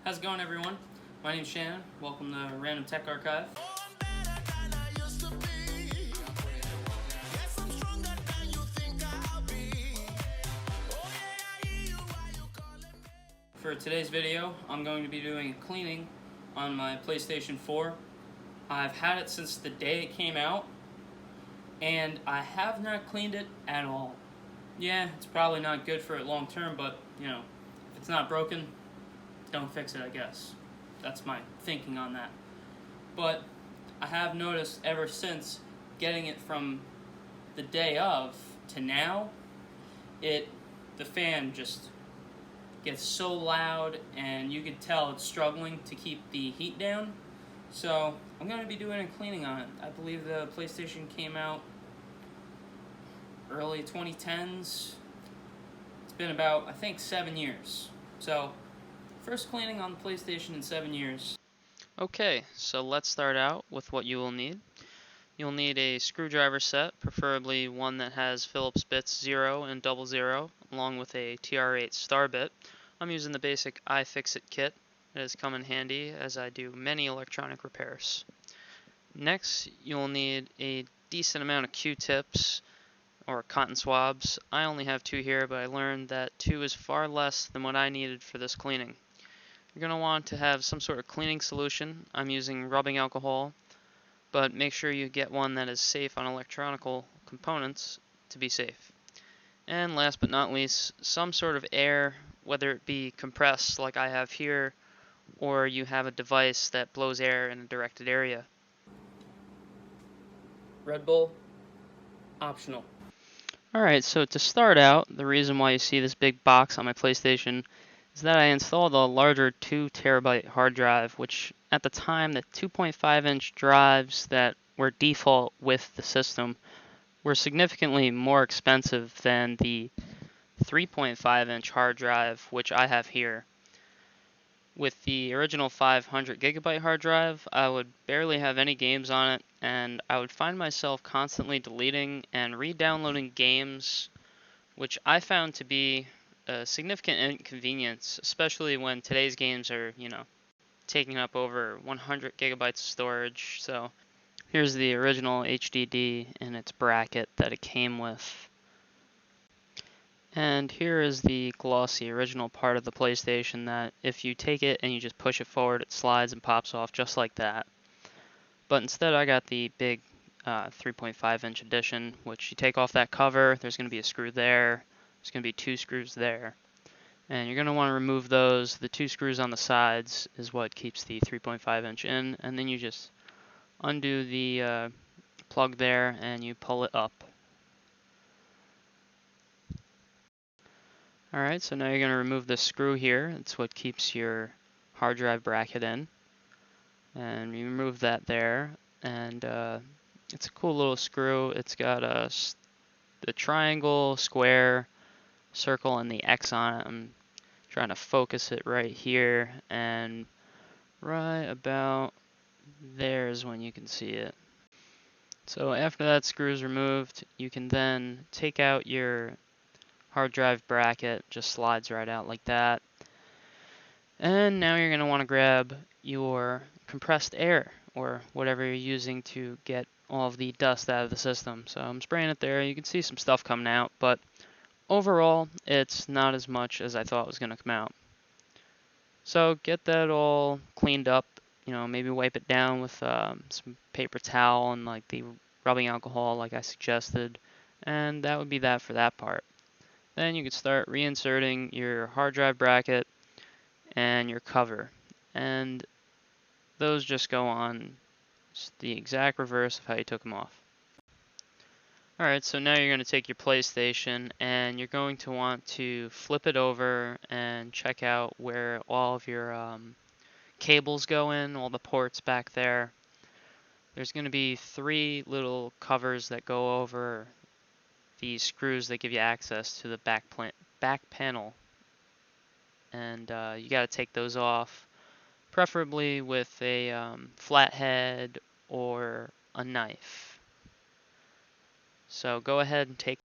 How's it going, everyone? My name's Shannon. Welcome to Random Tech Archive. For today's video, I'm going to be doing a cleaning on my PlayStation 4. I've had it since the day it came out, and I have not cleaned it at all. Yeah, it's probably not good for it long term, but, you know, if it's not broken, don't fix it, I guess. That's my thinking on that. But I have noticed ever since getting it from the day of to now, the fan just gets so loud, and you could tell it's struggling to keep the heat down. So I'm going to be doing a cleaning on it. I believe the PlayStation came out early 2010s. It's been about, I think, 7 years. So first cleaning on the PlayStation in 7 years. Okay, so let's start out with what you will need. You'll need a screwdriver set, preferably one that has Phillips bits 0 and 00, along with a TR8 star bit. I'm using the basic iFixit kit. It has come in handy as I do many electronic repairs. Next, you'll need a decent amount of Q-tips or cotton swabs. I only have 2 here, but I learned that 2 is far less than what I needed for this cleaning. You're going to want to have some sort of cleaning solution. I'm using rubbing alcohol, but make sure you get one that is safe on electronical components to be safe. And last but not least, some sort of air, whether it be compressed like I have here, or you have a device that blows air in a directed area. Red Bull, optional. Alright, so to start out, the reason why you see this big box on my PlayStation is that I installed a larger 2TB hard drive, which at the time the 2.5-inch drives that were default with the system were significantly more expensive than the 3.5-inch hard drive which I have here. With the original 500GB hard drive, I would barely have any games on it, and I would find myself constantly deleting and re-downloading games, which I found to be a significant inconvenience, especially when today's games are, taking up over 100 gigabytes of storage. So here's the original HDD in its bracket that it came with. And here is the glossy original part of the PlayStation that if you take it and you just push it forward, it slides and pops off just like that. But instead I got the big 3.5-inch edition, which you take off that cover, there's going to be a screw there, there's going to be 2 screws there. And you're going to want to remove those. The 2 screws on the sides is what keeps the 3.5-inch in, and then you just undo the plug there and you pull it up. Alright, so now you're going to remove the screw here. It's what keeps your hard drive bracket in. And you remove that there, and it's a cool little screw. It's got the triangle, square, circle, and the X on it. I'm trying to focus it right here, and right about there is when you can see it. So after that screw is removed, you can then take out your hard drive bracket, just slides right out like that. And now you're going to want to grab your compressed air, or whatever you're using to get all of the dust out of the system. So I'm spraying it there. You can see some stuff coming out, but overall, it's not as much as I thought was going to come out. So get that all cleaned up, maybe wipe it down with some paper towel and like the rubbing alcohol like I suggested, and that would be that for that part. Then you can start reinserting your hard drive bracket and your cover, and those just go on just the exact reverse of how you took them off. Alright, so now you're going to take your PlayStation and you're going to want to flip it over and check out where all of your cables go in, all the ports back there. There's going to be 3 little covers that go over the screws that give you access to the back panel. And you got to take those off, preferably with a flathead or a knife. So go ahead and take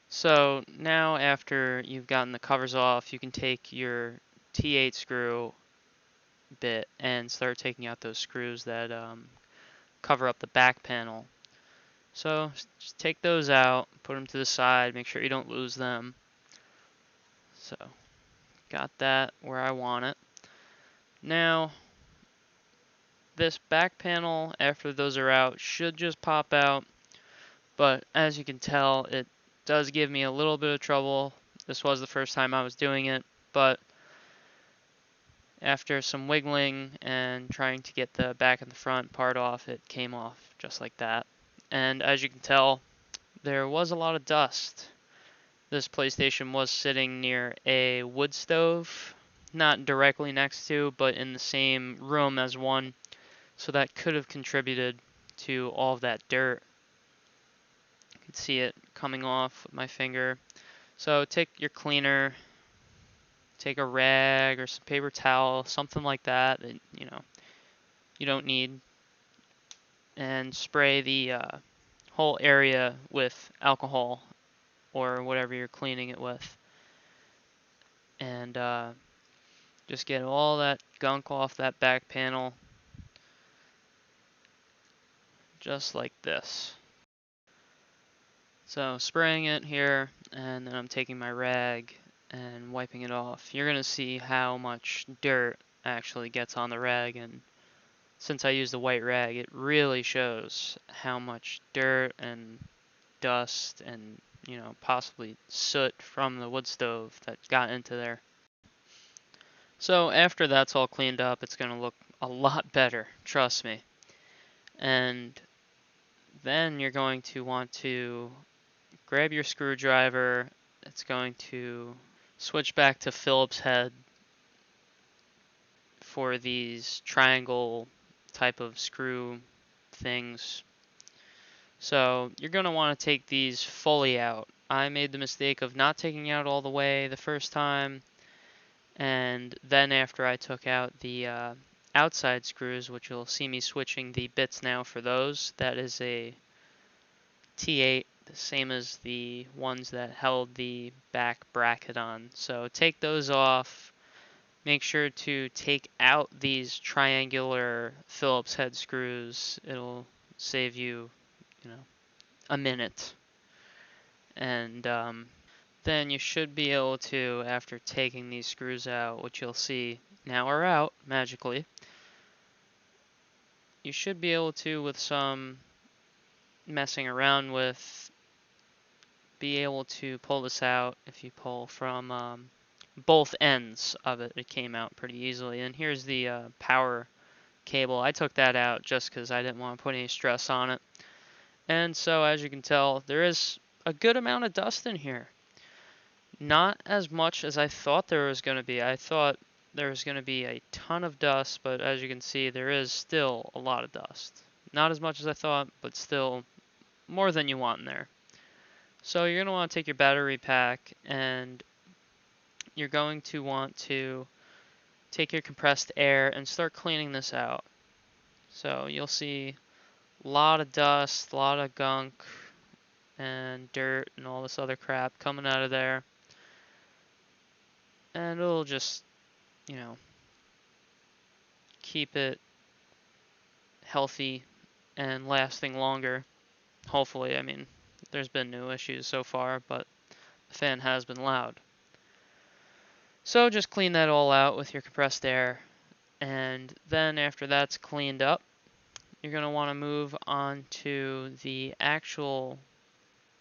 So now after you've gotten the covers off, you can take your T8 screw bit and start taking out those screws that cover up the back panel. So just take those out, put them to the side, make sure you don't lose them. So got that where I want it. Now this back panel, after those are out, should just pop out, but as you can tell, it does give me a little bit of trouble. This was the first time I was doing it, but after some wiggling and trying to get the back and the front part off, it came off just like that. And as you can tell, there was a lot of dust. This PlayStation was sitting near a wood stove, not directly next to, but in the same room as one, so that could have contributed to all of that dirt. You can see it coming off with my finger. So take your cleaner, take a rag or some paper towel, something like that you don't need, and spray the whole area with alcohol or whatever you're cleaning it with, and just get all that gunk off that back panel, just like this. So spraying it here, and then I'm taking my rag and wiping it off. You're gonna see how much dirt actually gets on the rag, and since I used the white rag, it really shows how much dirt and dust and possibly soot from the wood stove that got into there. So after that's all cleaned up, it's going to look a lot better, trust me. And then you're going to want to grab your screwdriver. It's going to switch back to Phillips head for these triangle type of screw things. So you're going to want to take these fully out. I made the mistake of not taking out all the way the first time, and then after I took out the outside screws, which you'll see me switching the bits now for those, that is a T8, the same as the ones that held the back bracket on. So take those off. Make sure to take out these triangular Phillips head screws. It'll save you, a minute. And then you should be able to, after taking these screws out, which you'll see now are out magically, you should be able to, with some messing around with, be able to pull this out. If you pull from both ends of it, it came out pretty easily. And here's the power cable. I took that out just because I didn't want to put any stress on it. And so as you can tell, there is a good amount of dust in here. Not as much as I thought there was going to be. I thought there was going to be a ton of dust, but as you can see, there is still a lot of dust. Not as much as I thought, but still more than you want in there. So you're going to want to take your battery pack, and you're going to want to take your compressed air and start cleaning this out. So you'll see a lot of dust, a lot of gunk, and dirt, and all this other crap coming out of there. And it'll just, keep it healthy and lasting longer. Hopefully, I mean, there's been no issues so far, but the fan has been loud. So just clean that all out with your compressed air, and then after that's cleaned up, you're going to want to move on to the actual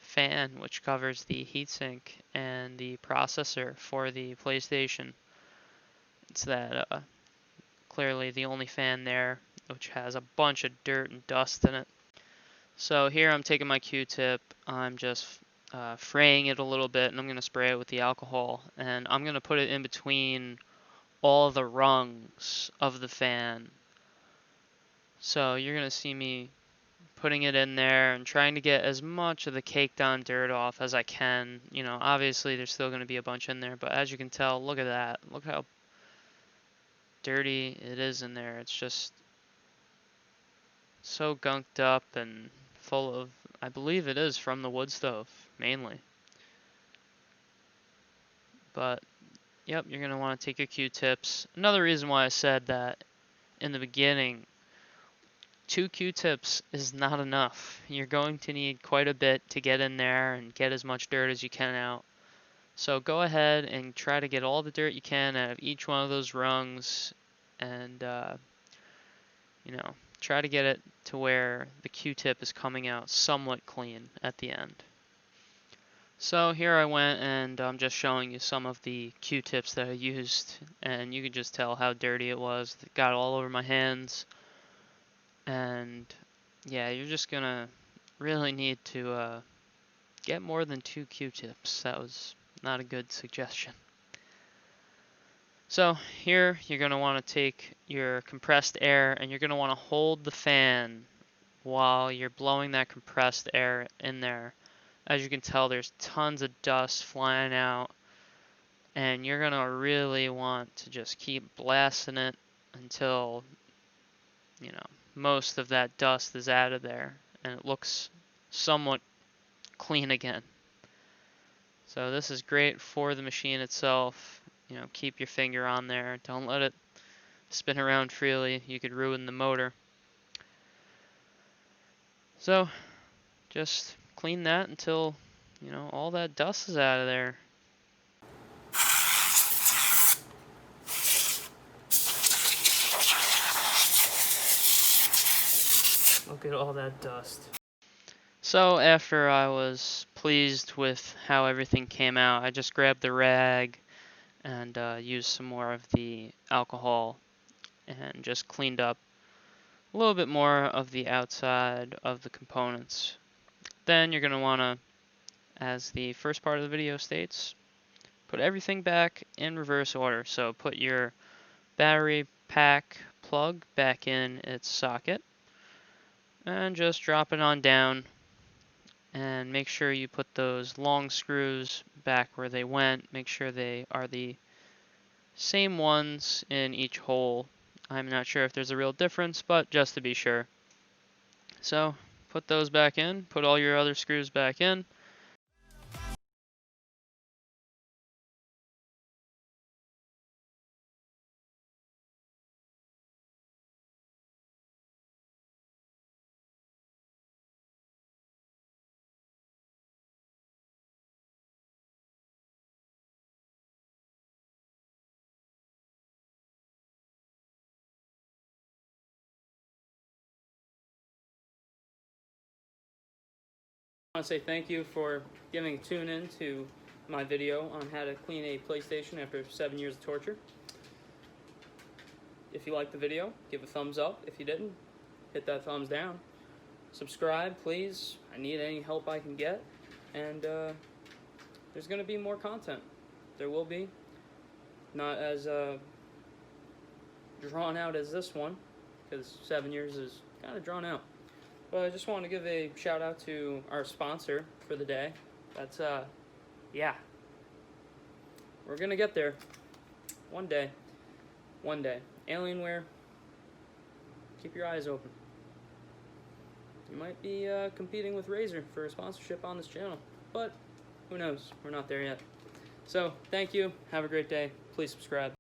fan, which covers the heatsink and the processor for the PlayStation. It's that clearly the only fan there, which has a bunch of dirt and dust in it. So here I'm taking my Q-tip, I'm just fraying it a little bit, and I'm going to spray it with the alcohol, and I'm going to put it in between all the rungs of the fan. So you're going to see me putting it in there and trying to get as much of the caked on dirt off as I can. Obviously there's still going to be a bunch in there, but as you can tell, look at that. Look how dirty it is in there. It's just so gunked up and full of, I believe it is from the wood stove, mainly. But yep, you're going to want to take your Q-tips. Another reason why I said that in the beginning, 2 Q-tips is not enough. You're going to need quite a bit to get in there and get as much dirt as you can out. So go ahead and try to get all the dirt you can out of each one of those rungs, and try to get it to where the Q-tip is coming out somewhat clean at the end. So here I went, and I'm just showing you some of the Q-tips that I used, and you can just tell how dirty it was. It got all over my hands. And yeah, you're just gonna really need to get more than 2 Q-tips. That was not a good suggestion. So here you're gonna want to take your compressed air and you're gonna want to hold the fan while you're blowing that compressed air in there. As you can tell, there's tons of dust flying out, and you're gonna really want to just keep blasting it until most of that dust is out of there and it looks somewhat clean again. So this is great for the machine itself. Keep your finger on there. Don't let it spin around freely. You could ruin the motor. So just clean that until all that dust is out of there. Look at all that dust. So after I was pleased with how everything came out, I just grabbed the rag and used some more of the alcohol and just cleaned up a little bit more of the outside of the components. Then you're going to want to, as the first part of the video states, put everything back in reverse order. So put your battery pack plug back in its socket and just drop it on down, and make sure you put those long screws back where they went. Make sure they are the same ones in each hole. I'm not sure if there's a real difference, but just to be sure. So put those back in, put all your other screws back in. I want to say thank you for giving a tune in to my video on how to clean a PlayStation after 7 years of torture. If you liked the video, give a thumbs up. If you didn't, hit that thumbs down. Subscribe, please. I need any help I can get. And there's going to be more content. There will be. Not as drawn out as this one, because 7 years is kind of drawn out. But I just want to give a shout out to our sponsor for the day. That's, yeah. We're going to get there. One day. One day. Alienware, keep your eyes open. You might be competing with Razer for a sponsorship on this channel. But, who knows? We're not there yet. So, thank you. Have a great day. Please subscribe.